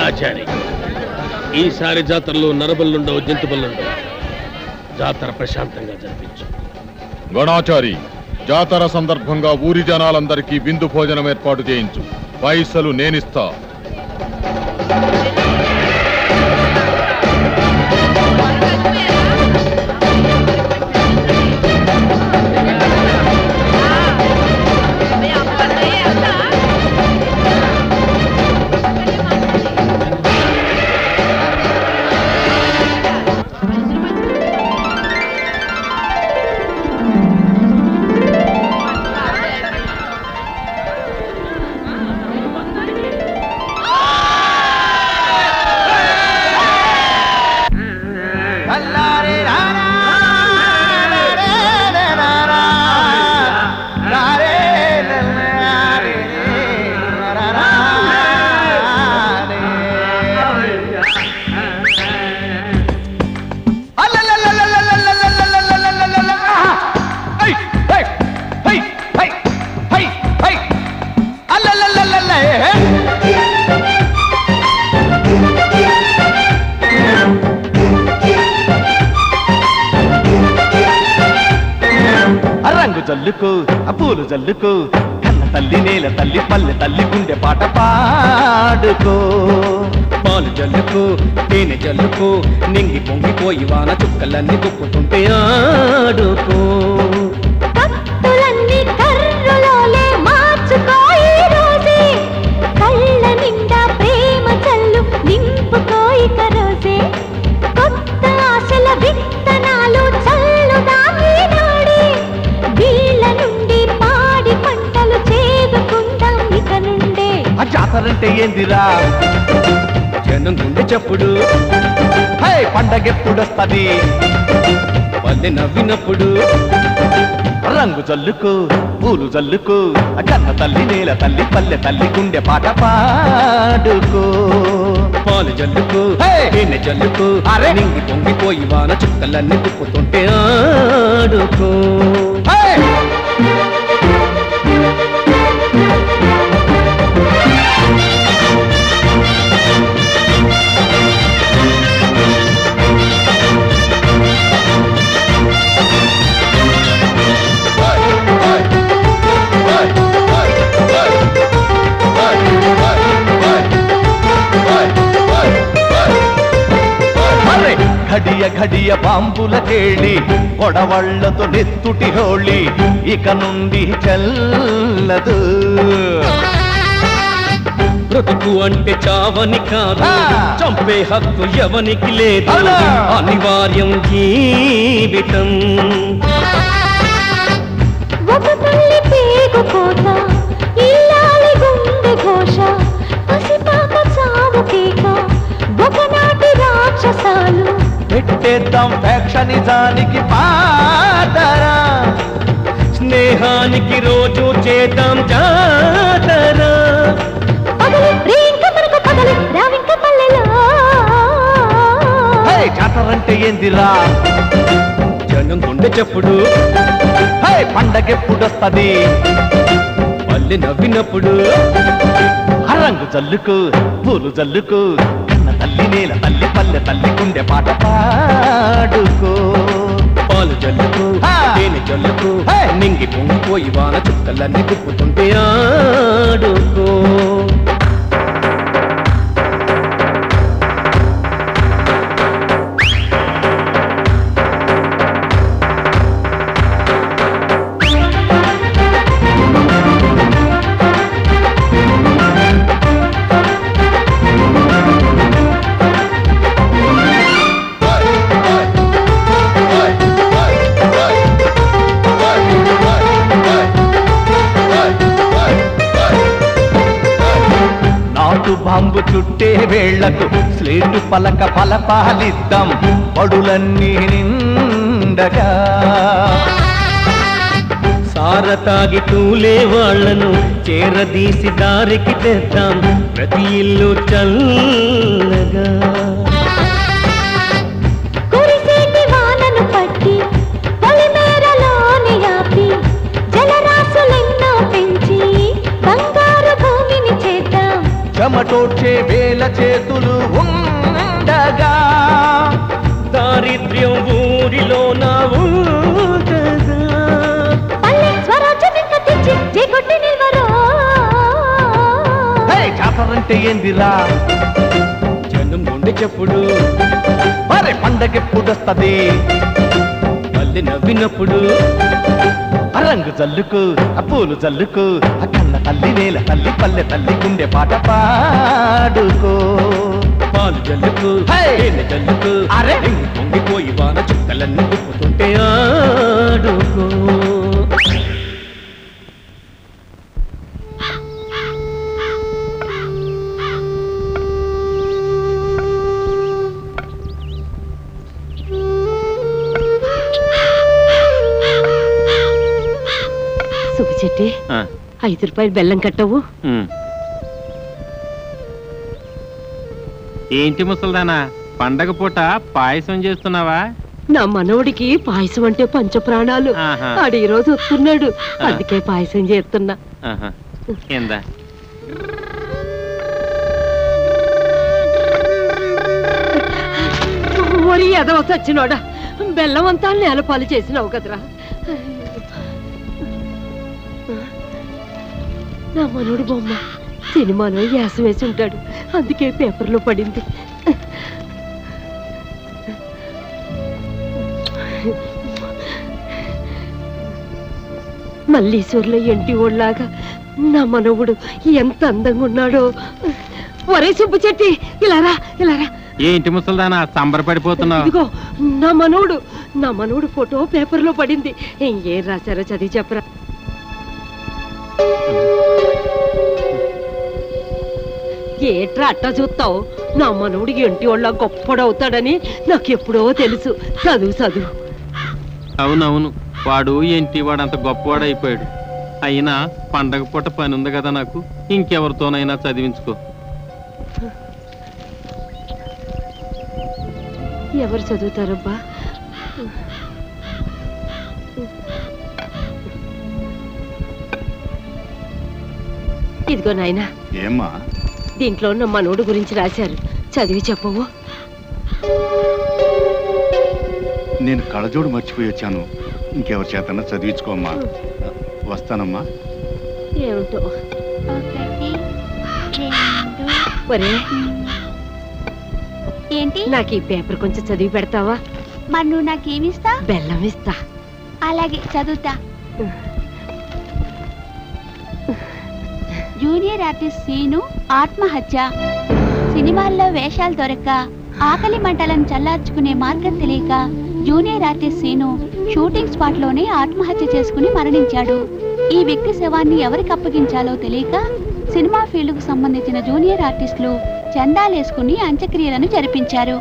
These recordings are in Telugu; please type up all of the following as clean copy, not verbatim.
గణాచారి, ఈసారి జాతరలో నరబలుండవు, జంతుబలుండవు. జాతర ప్రశాంతంగా జరిపించు. గణాచారి, జాతర సందర్భంగా ఊరి జనాలందరికీ విందు భోజనం ఏర్పాటు చేయించు. పైసలు నేనిస్తా. జల్లుకో పూలు జల్లుకో, కన్న తల్లి నేల తల్లి పల్లె తల్లి గుండె పాట పాడుకో. పాలు జల్లుకో తేనె జల్లుకో, నింగి పొంగిపోయి వాన చుక్కలన్నీ కుప్పుతుంటే ఆడుకో. కత్తులన్నీ కర్రులోలే మార్చుకో ఈ రోజే, కళ్ళ నిండా ప్రేమ చల్లు నింపుకో ఇక రోజే. కొత్త ఆశల విత్తనాలు చల్లుదాని నాడే, వీళ్ళ నుండి పాడి పంటలు చేదుకుందాం ఇక నుండే. ఆ జాతరంటే ఏందిరా? జనం గుండె చప్పుడు. పండగెప్పుడొస్తది? పల్లె నవ్వినప్పుడు. రంగు జల్లుకో పూలు జల్లుకో, కన్న తల్లి నేల తల్లి పల్లె తల్లి గుండె పాట పాడుకో. పాలు జల్లుకో తేనె జల్లుకో, నింగి పొంగిపోయి వాన చుక్కలన్నీ కుప్పుతుంటే ఆడుకో. ఘడియ ఘడియ బాంబుల కేళి, గొడవళ్లతో నెత్తుటి హోళి ఇక నుండి చల్లదు. బ్రతుకు అంటే చావని కాదు, చంపే హక్కు ఎవనికి లేదు, అనివార్యం జీవితం. ఒక తల్లి పేగు కోత, ఇల్లాలి గుండె ఘోష, పసిపాప చావు కేక, ఒకనాటి రాక్షసాలు. పెట్టేద్దాం ఫ్యాక్షనిజానికి పాతరా, స్నేహానికి రోజు చేద్దాం జాతర. జాతరంటే ఏందిరా? జనం గుండె చప్పుడు. పండగెప్పుడొస్తది? పల్లె నవ్వినప్పుడు. రంగు జల్లుకు పూలు జల్లుకు, కన్న తల్లి నేల తల్లి పల్లె తల్లి గుండె పాట పాడుకో. పాలు జల్లుకు తేనె జల్లుకు, నింగి పొంగిపోయి వాన చుక్కలన్నీ కుప్పుతుంటే ఆడుకో. బాంబు చుట్టే వేళ్లకు స్లేటు పలక పలపాలిద్దాం, పడులన్నీ నిండగా. సారతాగి తూలే వాళ్లను చేరదీసి దారికి తెద్దాం, ప్రతి ఇల్లు చల్లగా. చెమటోడ్చే వేల చేతులు ఉండగా దారిద్ర్యం ఊరిలో నా జాతరంటే ఏందిరా జనం గుండె చెప్పుడు మరి పండగెప్పుడొస్తది మళ్ళీ నవ్వినప్పుడు రంగు జల్లుకు పూలు జల్లుకు కన్న తల్లి నేల తల్లి పల్లె తల్లి గుండె పాట పాడుకో పాలు జల్లుకు జల్లుకు అరే పొంగిపోయి వాన చుక్కలన్నీ గుప్పుతుంటే ఆడుకో సుబ్బిచెట్టి 5 రూపాయలు బెల్లం కట్టవు. ఏంటి ముసల్దానా పండగ పూట పాయసం చేస్తున్నావా? నా మనవడికి పాయసం అంటే పంచ ప్రాణాలు. ఆడు ఈ రోజు వస్తున్నాడు, అందుకే పాయసం చేస్తున్నా. ఏందా ఒరి ఎదవ సచ్చినోడా, బెల్లం అంతా నేలపాలు చేసినావు కదరా. నా మనోడు బొమ్మ సినిమాలో యాస వేసి ఉంటాడు, అందుకే పేపర్లో పడింది. మల్లీశ్వర్లో ఎంటి ఓళ్ళలాగా నా మనవుడు ఎంత అందంగా ఉన్నాడో. ఒరే సుబ్బుచెట్టి, ఇలారా ఇలారా. ఏంటి ముసల్దానా సంబరపడిపోతున్నావు? ఇదిగో నా మనవుడు ఫోటో పేపర్లో పడింది. ఏం రాశారో చదివి చెప్పరా. ఏట్రా అట్టా చూస్తావు? నా మనవుడు ఎంటి వాళ్ళ గొప్పడవుతాడని నాకు ఎప్పుడో తెలుసు. చదువు. అవునవును, వాడు ఏంటి వాడంత గొప్పవాడు అయిపోయాడు. అయినా పండగ పూట పని ఉంది కదా నాకు, ఇంకెవరితోనైనా చదివించుకో. ఎవరు చదువుతారబ్బా? ఇదిగో నాయనా. ఏమ్మా? దీంట్లో నా మనోడు గురించి రాశారు, చదివి చెప్పవు. నేను కళ్ళజోడు మర్చిపోయి వచ్చాను, ఇంకెవరి చేతన్నా చదివించుకోమ్మా. వస్తానమ్మా. ఏమిటో ఒరే, ఏంటి? నాకు ఈ పేపర్ కొంచెం చదివి పెడతావా? మరి నువ్వు నాకేమిస్తా? బెల్లం ఇస్తా. అలాగే, చదువుతా. జూనియర్ ఆర్టిస్ట్ సీను ఆత్మహత్య. సినిమాల్లో వేషాలు దొరక్క ఆకలి మంటలను చల్లార్చుకునే మార్గం తెలియక junior artist Seenu shooting spot లోనే ఆత్మహత్య చేసుకుని మరణించాడు. ఈ వ్యక్తి శవాన్ని ఎవరికి అప్పగించాలో తెలియక సినిమా ఫీల్డ్ కు సంబంధించిన జూనియర్ ఆర్టిస్టులు చందాలేసుకుని అంత్యక్రియలను జరిపించారు.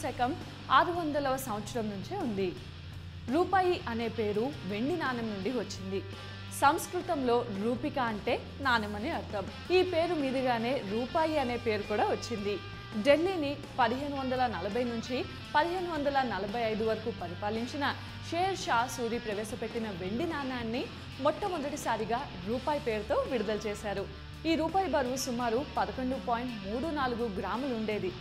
శకం 600వ సంవత్సరం నుంచే ఉంది. రూపాయి అనే పేరు వెండి నాణెం నుండి వచ్చింది. సంస్కృతంలో రూపిక అంటే నాణెమని అర్థం. ఈ పేరు మీదుగానే రూపాయి అనే పేరు కూడా వచ్చింది. ఢిల్లీని 1540 నుంచి 1545 వరకు పరిపాలించిన షేర్ షా సూరి ప్రవేశపెట్టిన వెండి నాణ్యాన్ని మొట్టమొదటిసారిగా రూపాయి పేరుతో విడుదల చేశారు. ఈ రూపాయి బరువు సుమారు 11.34 గ్రాములు ఉండేది.